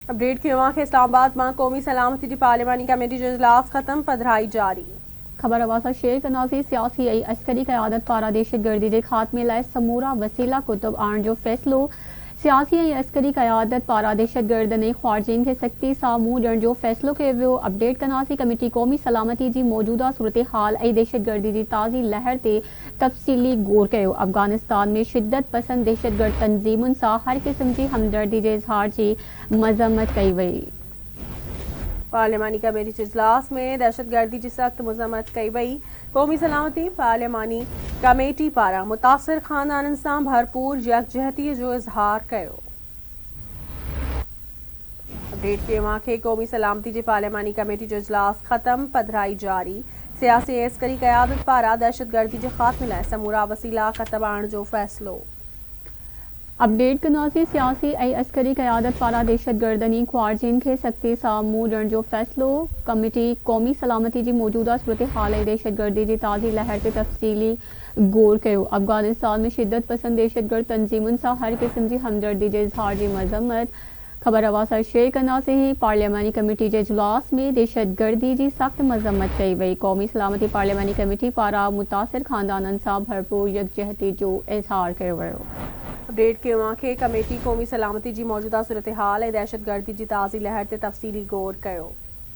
Update के वहाँ इस्लामाबाद में कौमी सलामती की पार्लिमानी कमेटी जो इजलास खत्म पधराई जारी। खबर अवासा शेर कनासी सियासी अस्करी क़यादत पारा दहशत गर्दी के खात्मे लाइ समूरा वसीला कुतुब आण जो फैसलो। सियासी अस्करी क़यादत पारा दहशत गर्द ने ख़्वारजीन के सख्ती सां मुंह ॾियण जो फैसलो कयो वियो। अपडेट कनासी कमेटी कौमी सलामती की मौजूदा सूरत हाल ऐं दहशत गर्दी की ताज़ी लहर से तफ़सीली गौर कयो। अफगानिस्तान में शिद्दत पसंद दहशत गर्द तंजीमुनि सां हर क़िस्म की हमदर्दी के इज़हार की मज़म्मत कई वई। पार्लिमानी कमेटी के इजलास में दहशत गर्दी की सख्त मज़म्मत कई वई। कौमी सलामती पार्लिमानी कमेटी पारा मुतासिर खानदाननि सां भरपूर यकजहती जो इज़हार कयो। अपडेट के वहाँ कौमी सलामती की पार्लिमानी कमेटी जो इजलास खत्म पधराई जारी। सियासी अस्करी क़यादत पारा दहशत गर्दी के खात्मे लाइ समूरा वसीला क़तब आण जो फैसलो। अपडेट कनासी सियासी ऐं अस्करी क़यादत पारा दहशत गर्दनी ख़्वारजीन के सख्ती सां मुंह ॾियण जो फैसलो। कमेटी कौमी सलामती की मौजूदा सूरत हाल ऐं दहशत गर्दी की ताज़ी लहर से तफ़सीली गौर कयो। अफगानिस्तान में शिद्दत पसंद दहशत गर्द तंजीमुनि सां हर क़िस्म की हमदर्दी के इज़हार की मज़म्मत। खबर अवासा शेर कनासी ही पार्लिमानी कमेटी के इजलास में दहशत गर्दी की सख्त मज़म्मत कई वई। कौमी सलामती पार्लिमानी कमेटी पारा मुतासिर खानदाननि सां भरपूर यकजहती जो इज़हार कयो वियो। अपडेट के वहाँ कमेटी कौमी सलामती की मौजूदा सूरत हाल ऐं दहशत गर्दी की ताज़ी लहर से तफ़सीली गौर कयो।